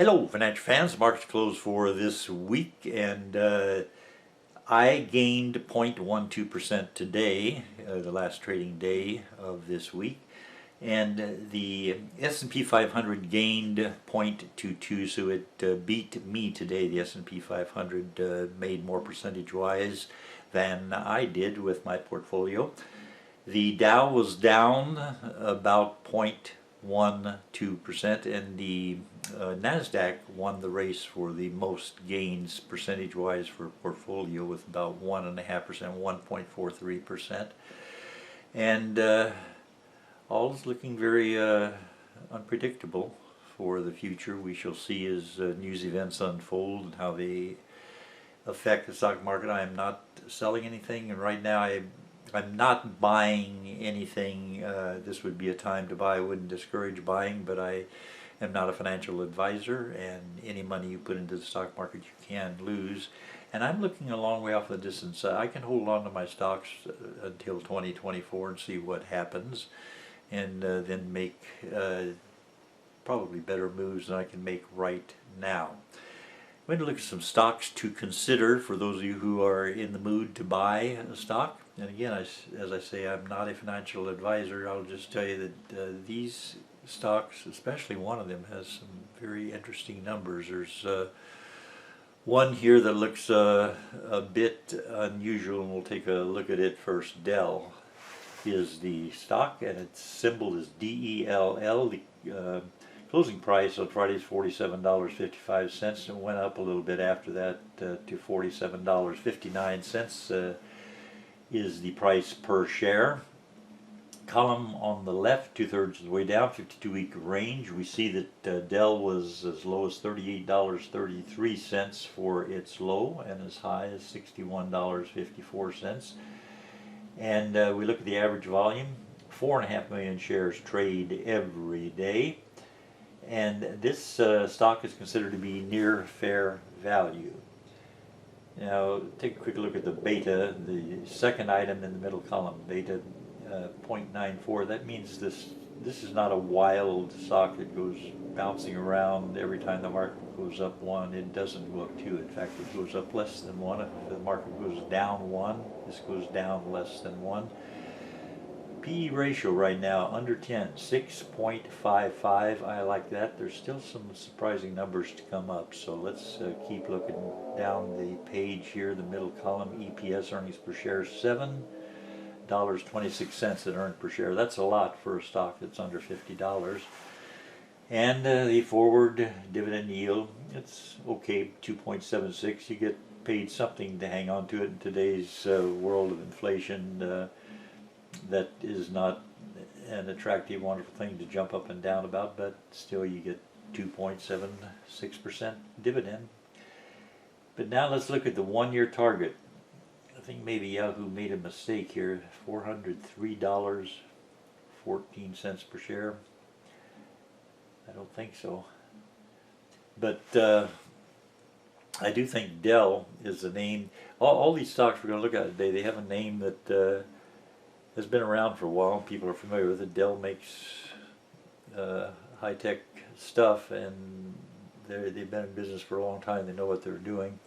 Hello, financial fans. Markets closed for this week, and I gained 0.12% today, the last trading day of this week, and the S&P 500 gained 0.22, so it beat me today. The S&P 500 made more percentage-wise than I did with my portfolio. The Dow was down about 0.12%, and the NASDAQ won the race for the most gains percentage-wise for a portfolio with about 1.5%, 1.43%. And all is looking very unpredictable for the future. We shall see as news events unfold and how they affect the stock market. I am not selling anything, and right now I'm not buying anything. This would be a time to buy. I wouldn't discourage buying, but I am not a financial advisor, and any money you put into the stock market you can lose. And I'm looking a long way off the distance. I can hold on to my stocks until 2024 and see what happens, and then make probably better moves than I can make right now. I'm going to look at some stocks to consider for those of you who are in the mood to buy a stock. And again, as I say, I'm not a financial advisor. I'll just tell you that these stocks, especially one of them, has some very interesting numbers. There's one here that looks a bit unusual, and we'll take a look at it first. DELL is the stock, and its symbol is DELL. The closing price on Friday is $47.55. It went up a little bit after that to $47.59 is the price per share. Column on the left, 2/3 of the way down, 52-week range. We see that DELL was as low as $38.33 for its low, and as high as $61.54. And we look at the average volume. 4.5 million shares trade every day. And this stock is considered to be near fair value. Now, take a quick look at the beta, the second item in the middle column, beta 0.94. That means this is not a wild stock that goes bouncing around every time the market goes up one. It doesn't go up two. In fact, it goes up less than one. If the market goes down one, this goes down less than one. PE ratio right now under 10, 6.55. I like that. There's still some surprising numbers to come up, so let's keep looking down the page here. The middle column, EPS, earnings per share, $7.26 in earned per share. That's a lot for a stock that's under $50. And the forward dividend yield, it's okay, 2.76. You get paid something to hang on to it in today's world of inflation. That is not an attractive, wonderful thing to jump up and down about, but still you get 2.76% dividend. But now let's look at the one-year target. I think maybe Yahoo made a mistake here. $403.14 per share. I don't think so. But I do think DELL is the name. All these stocks we're going to look at today, they have a name that has been around for a while. People are familiar with it. DELL makes high-tech stuff, and they've been in business for a long time. They know what they're doing.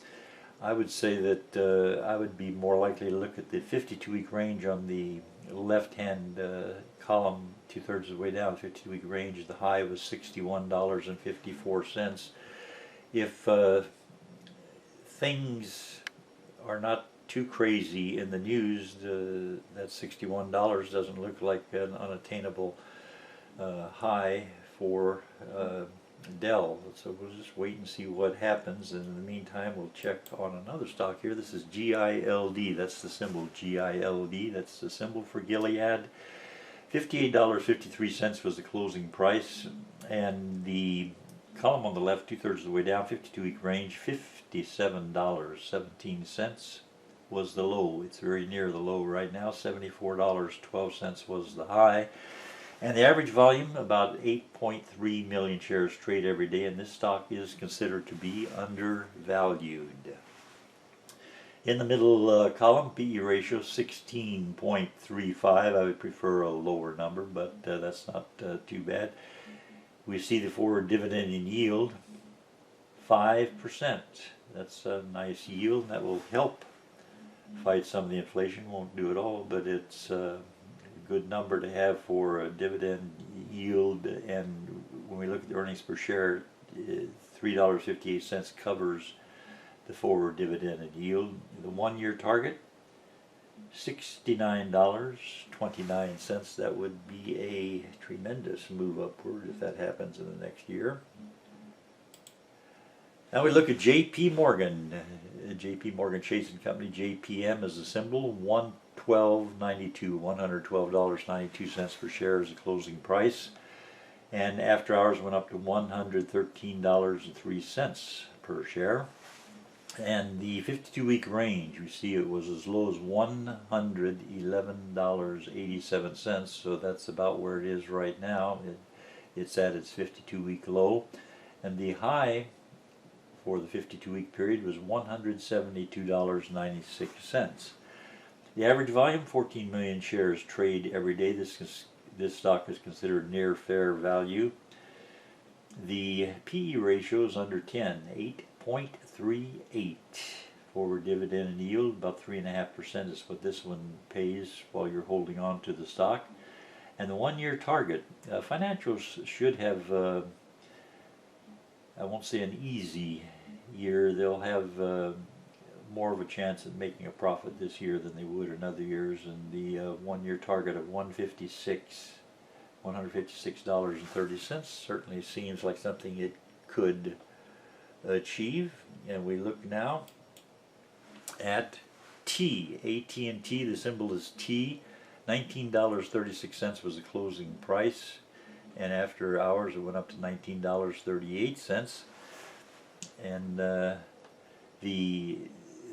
I would say that I would be more likely to look at the 52-week range on the left-hand column, 2/3 of the way down. 52-week range, the high was $61.54. If things are not too crazy in the news, that $61 doesn't look like an unattainable high for DELL. So we'll just wait and see what happens, and in the meantime we'll check on another stock here. This is GILD. That's the symbol, GILD. That's the symbol for Gilead. $58.53 was the closing price, and the column on the left, 2/3 of the way down, 52-week range, $57.17 was the low. It's very near the low right now. $74.12 was the high. And the average volume, about 8.3 million shares trade every day, and this stock is considered to be undervalued. In the middle column, PE ratio 16.35. I would prefer a lower number, but that's not too bad. We see the forward dividend in yield 5%. That's a nice yield. That will help fight some of the inflation. Won't do it all, but it's a good number to have for a dividend yield. And when we look at the earnings per share, $3.58 covers the forward dividend and yield. The 1-year target, $69.29. That would be a tremendous move upward if that happens in the next year. Now we look at JP Morgan. JP Morgan Chase & Company, JPM is the symbol, $112.92, $112.92 per share is the closing price. And after hours went up to $113.03 per share. And the 52-week range, you see it was as low as $111.87, so that's about where it is right now. It's at its 52-week low. And the high for the 52-week period was $172.96. The average volume, 14 million shares trade every day. This stock is considered near fair value. The PE ratio is under 10, 8.38. Forward dividend and yield, about 3.5% is what this one pays while you're holding on to the stock. And the 1-year target, financials should have, I won't say an easy year. They'll have more of a chance at making a profit this year than they would in other years. And the 1-year target of $156.30 certainly seems like something it could achieve. And we look now at T, AT&T. The symbol is T. $19.36 was the closing price, and after hours it went up to $19.38. And the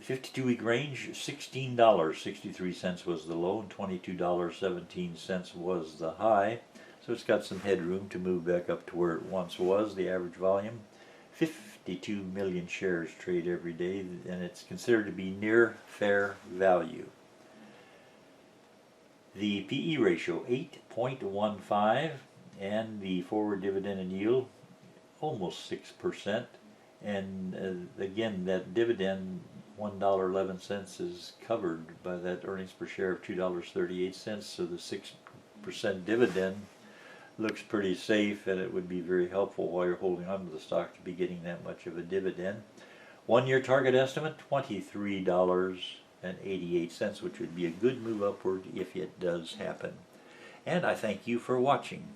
52-week range, $16.63 was the low and $22.17 was the high. So it's got some headroom to move back up to where it once was. The average volume, 52 million shares trade every day, and it's considered to be near fair value. The PE ratio, 8.15, and the forward dividend and yield, almost 6%. And again, that dividend, $1.11, is covered by that earnings per share of $2.38, so the 6% dividend looks pretty safe, and it would be very helpful while you're holding on to the stock to be getting that much of a dividend. 1-year target estimate, $23.88, which would be a good move upward if it does happen. And I thank you for watching.